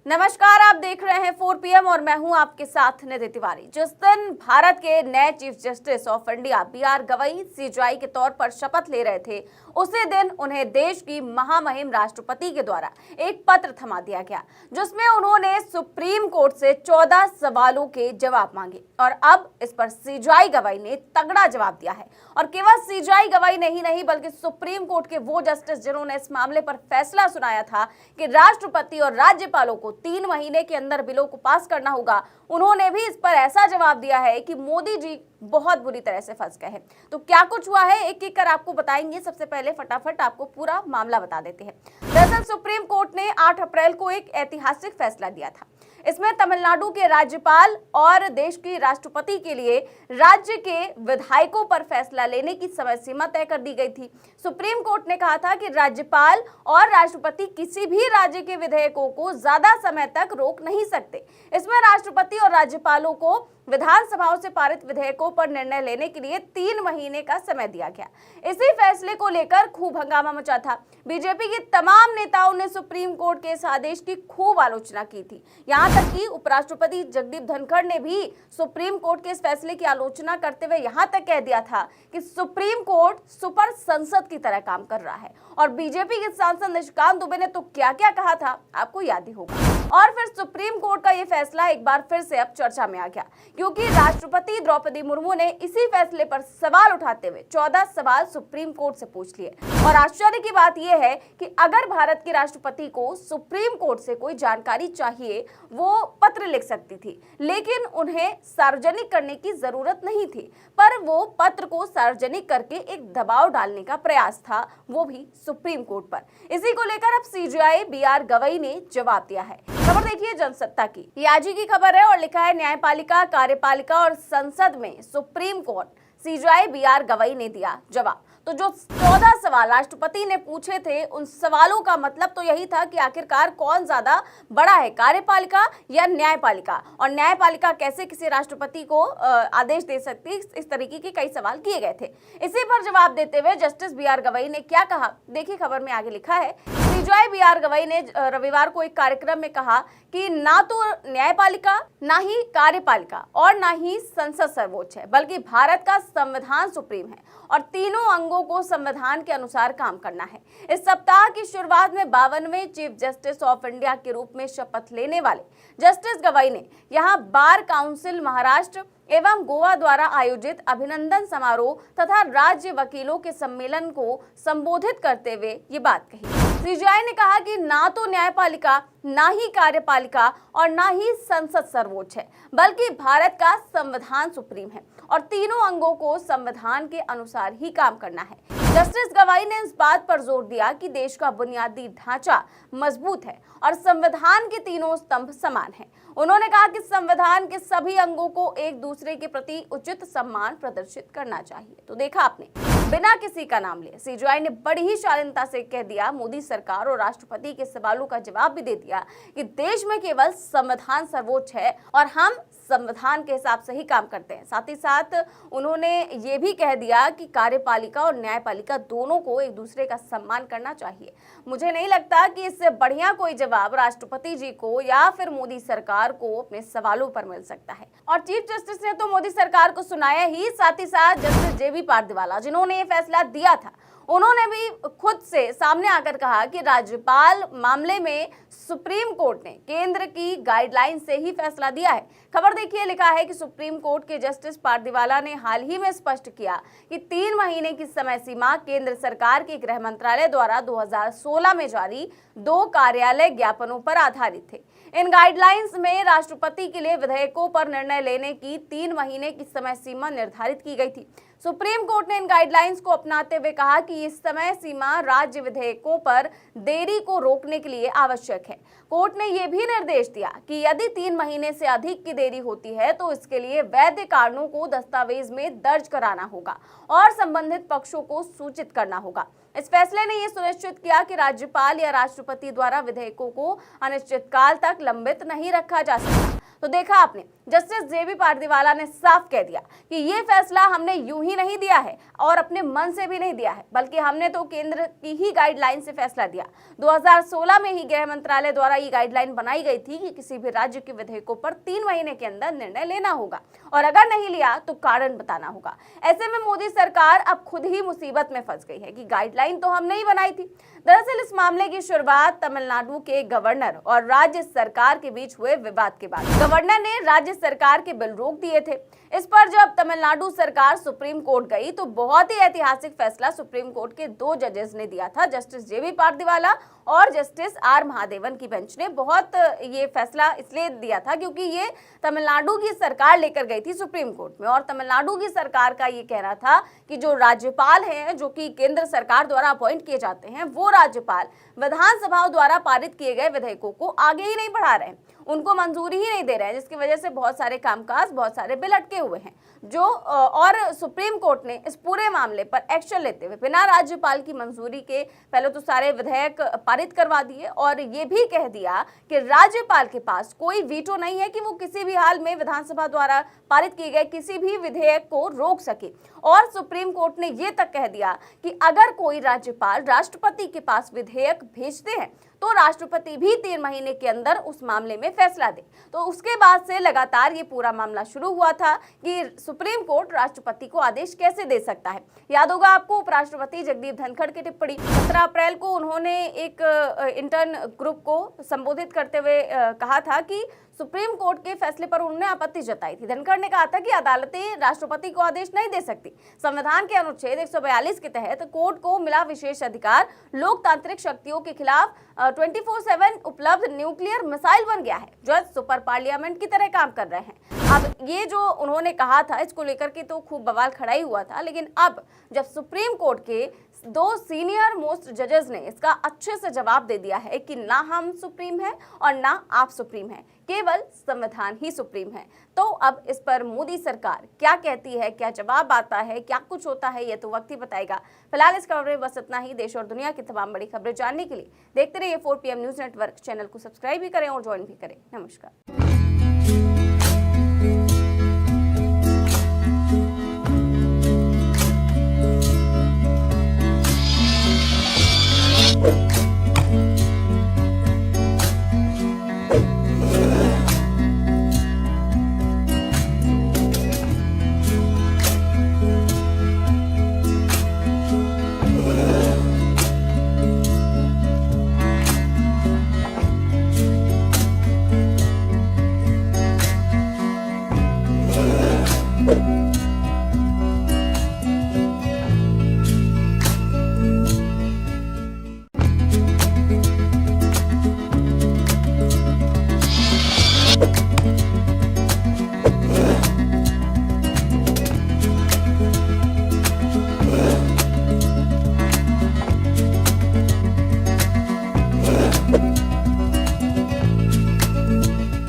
नमस्कार, आप देख रहे हैं 4 PM और मैं हूं आपके साथ निधि तिवारी। जिस दिन भारत के नए chief justice of India BR Gavai CJI के तौर पर शपथ ले रहे थे, उसी दिन उन्हें देश की महामहिम राष्ट्रपति के द्वारा एक पत्र थमा दिया गया, जिसमें उन्होंने सुप्रीम कोर्ट से 14 सवालों के जवाब मांगे। और अब इस पर CJI गवई ने तगड़ा जवाब दिया है। और केवल CJI गवई नहीं बल्कि सुप्रीम कोर्ट के वो जस्टिस जिन्होंने इस मामले पर फैसला सुनाया था कि राष्ट्रपति और राज्यपालों को 3 महीने के अंदर बिलों को पास करना होगा, उन्होंने भी इस पर ऐसा जवाब दिया है कि मोदी जी बहुत बुरी तरह से फंस गए हैं। तो क्या कुछ हुआ है, एक एक कर आपको बताएंगे। सबसे पहले फटाफट आपको पूरा मामला बता देते हैं। दरअसल सुप्रीम कोर्ट ने 8 अप्रैल को एक ऐतिहासिक फैसला दिया था। इसमें तमिलनाडु के राज्यपाल और देश की राष्ट्रपति के लिए राज्य के विधायकों पर फैसला लेने की समय सीमा तय कर दी गई थी। सुप्रीम कोर्ट ने कहा था कि राज्यपाल और राष्ट्रपति किसी भी राज्य के विधेयकों को ज्यादा समय तक रोक नहीं सकते। इसमें राष्ट्रपति और राज्यपालों को विधानसभाओं से पारित विधेयकों पर निर्णय लेने के लिए 3 महीने का समय दिया गया। इसी फैसले को लेकर खूब हंगामा मचा था। बीजेपी के तमाम नेताओं ने सुप्रीम कोर्ट के इस आदेश की खूब आलोचना की थी। यहाँ तक कि उपराष्ट्रपति जगदीप धनखड़ ने भी सुप्रीम कोर्ट के इस फैसले की आलोचना करते हुए यहाँ तक कह दिया था कि सुप्रीम कोर्ट सुपर संसद की तरह काम कर रहा है। और बीजेपी के सांसद निशिकांत दुबे ने तो क्या क्या कहा था, आपको याद ही होगा। और फिर सुप्रीम कोर्ट का ये फैसला एक बार फिर से अब चर्चा में आ गया, क्योंकि राष्ट्रपति द्रौपदी मुर्मू ने इसी फैसले पर सवाल उठाते हुए 14 सवाल सुप्रीम कोर्ट से पूछ लिए। और आश्चर्य की बात यह है कि अगर भारत के राष्ट्रपति को सुप्रीम कोर्ट से कोई जानकारी चाहिए, वो पत्र लिख सकती थी, लेकिन उन्हें सार्वजनिक करने की जरूरत नहीं थी। पर वो पत्र को सार्वजनिक करके एक दबाव डालने का प्रयास था, वो भी सुप्रीम कोर्ट पर। इसी को लेकर अब CJI BR गवई ने जवाब दिया है। खबर देखिए जनसत्ता की, ये आज ही की खबर है और लिखा है न्यायपालिका, कार्यपालिका और संसद में supreme court. CJI BR Gavai ने दिया जवाब। तो जो 14 सवाल राष्ट्रपति ने पूछे थे, उन सवालों का मतलब तो यही था कि आखिरकार कौन ज्यादा बड़ा है, कार्यपालिका या न्यायपालिका, और न्यायपालिका कैसे किसी राष्ट्रपति को आदेश दे सकती है। इस तरीके के कई सवाल किए गए थे। इसी पर जवाब देते हुए जस्टिस BR गवई ने क्या कहा, देखिए खबर में आगे लिखा है। CJI BR गवई ने रविवार को एक कार्यक्रम में कहा कि ना तो न्यायपालिका, ना ही कार्यपालिका और ना ही संसद सर्वोच्च है, बल्कि भारत का संविधान सुप्रीम है और तीनों अंगों को संविधान के अनुसार काम करना है। इस सप्ताह की शुरुआत में 52वें चीफ जस्टिस ऑफ इंडिया के रूप में शपथ लेने वाले जस्टिस गवई ने यहां बार काउंसिल महाराष्ट्र एवं गोवा द्वारा आयोजित अभिनंदन समारोह तथा राज्य वकीलों के सम्मेलन को संबोधित करते हुए ये बात कही। CJI ने कहा कि ना तो न्यायपालिका, ना ही कार्यपालिका और ना ही संसद सर्वोच्च है, बल्कि भारत का संविधान सुप्रीम है और तीनों अंगों को संविधान के अनुसार ही काम करना है। जस्टिस गवई ने इस बात पर जोर दिया कि देश का बुनियादी ढांचा मजबूत है और संविधान के तीनों स्तंभ समान हैं। उन्होंने कहा कि संविधान के सभी अंगों को एक दूसरे के प्रति उचित सम्मान प्रदर्शित करना चाहिए। तो देखा आपने, बिना किसी का नाम लिए CJI ने बड़ी ही शालीनता से कह दिया, मोदी सरकार और राष्ट्रपति के सवालों का जवाब भी दे दिया कि देश में केवल संविधान सर्वोच्च है और हम संविधान के हिसाब से ही काम करते हैं। साथ ही साथ उन्होंने ये भी कह दिया कि कार्यपालिका और न्यायपालिका दोनों को एक दूसरे का सम्मान करना चाहिए। मुझे नहीं लगता कि इससे बढ़िया कोई जवाब राष्ट्रपति जी को या फिर मोदी सरकार को अपने सवालों पर मिल सकता है। और चीफ जस्टिस ने तो मोदी सरकार को सुनाया ही, साथ ही साथ जस्टिस JB पारदीवाला जिन्होंने ये फैसला दिया था, उन्होंने भी खुद से सामने आकर कहा कि राज्यपाल मामले में सुप्रीम कोर्ट ने केंद्र की गाइडलाइन से ही फैसला दिया है। खबर देखिए, लिखा है कि सुप्रीम कोर्ट के जस्टिस पारदीवाला ने हाल ही में स्पष्ट किया कि 3 महीने की समय सीमा केंद्र सरकार के गृह मंत्रालय द्वारा 2016 में जारी 2 कार्यालय ज्ञापनों पर आधारित थे। इन गाइडलाइंस में राष्ट्रपति के लिए विधेयकों पर निर्णय लेने की 3 महीने की समय सीमा निर्धारित की गई थी। सुप्रीम कोर्ट ने इन गाइडलाइंस को अपनाते हुए कहा कि इस समय सीमा राज्य विधेयकों पर देरी को रोकने के लिए आवश्यक है। कोर्ट ने यह भी निर्देश दिया कि यदि 3 महीने से अधिक की देरी होती है तो इसके लिए वैध कारणों को दस्तावेज में दर्ज कराना होगा और संबंधित पक्षों को सूचित करना होगा। इस फैसले ने यह सुनिश्चित किया कि राज्यपाल या राष्ट्रपति द्वारा विधेयकों को अनिश्चित काल तक लंबित नहीं रखा जा सकता। तो देखा आपने, जस्टिस जेबी पारदीवाला ने साफ कह दिया कि ये फैसला हमने यूं ही नहीं दिया है और अपने मन से भी नहीं दिया है, बल्कि हमने तो केंद्र की ही गाइडलाइन से फैसला दिया। 2016 में ही गृह मंत्रालय द्वारा ये गाइडलाइन बनाई गई थी कि किसी भी राज्य के विधेयकों पर 3 महीने के अंदर निर्णय लेना होगा और अगर नहीं लिया तो कारण बताना होगा। ऐसे में मोदी सरकार अब खुद ही मुसीबत में फंस गई है कि गाइडलाइन तो हमने ही बनाई थी। दरअसल इस मामले की शुरुआत तमिलनाडु के गवर्नर और राज्य सरकार के बीच हुए विवाद के बाद गवर्नर ने राज्य सरकार के बिल रोक दिए थे। इस पर जब तमिलनाडु सरकार सुप्रीम कोर्ट गई तो बहुत ही ऐतिहासिक फैसला सुप्रीम कोर्ट के 2 जजेस ने दिया था, जस्टिस जेबी पारदीवाला और जस्टिस आर महादेवन की बेंच ने। बहुत ये फैसला इसलिए दिया था क्योंकि ये तमिलनाडु की सरकार लेकर गई थी सुप्रीम कोर्ट में और तमिलनाडु की सरकार का ये कहना था कि जो राज्यपाल हैं, जो कि केंद्र सरकार द्वारा अपॉइंट किए जाते हैं, वो राज्यपाल विधानसभाओं द्वारा पारित किए गए विधेयकों को आगे ही नहीं बढ़ा रहे हैं, उनको मंजूरी ही नहीं दे रहे हैं, जिसकी वजह से बहुत सारे कामकाज, बहुत सारे बिल अटके हुए हैं। और सुप्रीम कोर्ट ने इस पूरे मामले पर एक्शन लेते हुए बिना राज्यपाल की मंजूरी के पहले तो सारे विधेयक पारित करवा दिए और ये भी कह दिया कि राज्यपाल के पास कोई वीटो नहीं है कि वो किसी भी हाल में विधानसभा द्वारा पारित किए गए किसी भी विधेयक को रोक सके। और सुप्रीम कोर्ट ने ये तक कह दिया कि अगर कोई राज्यपाल राष्ट्रपति के पास विधेयक भेजते हैं तो राष्ट्रपति भी 3 महीने के अंदर उस मामले में फैसला दे। तो उसके बाद से लगातार ये पूरा मामला शुरू हुआ था कि सुप्रीम कोर्ट राष्ट्रपति को आदेश कैसे दे सकता है। याद होगा आपको उपराष्ट्रपति जगदीप धनखड़ की टिप्पणी 17 अप्रैल को उन्होंने एक इंटर्न ग्रुप को संबोधित करते हुए कहा था कि सुप्रीम कोर्ट के फैसले पर उन्होंने आपत्ति जताई थी। धनखड़ ने कहा था कि अदालतें राष्ट्रपति को आदेश नहीं दे सकती। संविधान के अनुच्छेद 142 के तहत कोर्ट को मिला विशेष अधिकार लोकतांत्रिक शक्तियों के खिलाफ 24/7 उपलब्ध न्यूक्लियर मिसाइल बन गया है, जो सुपर पार्लियामेंट की तरह काम कर रहे हैं। अब ये जो उन्होंने कहा था, इसको लेकर के तो खूब बवाल खड़ा ही हुआ था, लेकिन अब जब सुप्रीम कोर्ट के 2 सीनियर मोस्ट जजेस ने इसका अच्छे से जवाब दे दिया है कि ना हम सुप्रीम हैं और ना आप सुप्रीम हैं, केवल संविधान ही सुप्रीम है, तो अब इस पर मोदी सरकार क्या कहती है, क्या जवाब आता है, क्या कुछ होता है, ये तो वक्त ही बताएगा। फिलहाल इस खबर में बस इतना ही। देश और दुनिया की तमाम बड़ी खबरें जानने के लिए देखते रहिए 4 PM न्यूज नेटवर्क। चैनल को सब्सक्राइब भी करें और ज्वाइन भी करें। नमस्कार।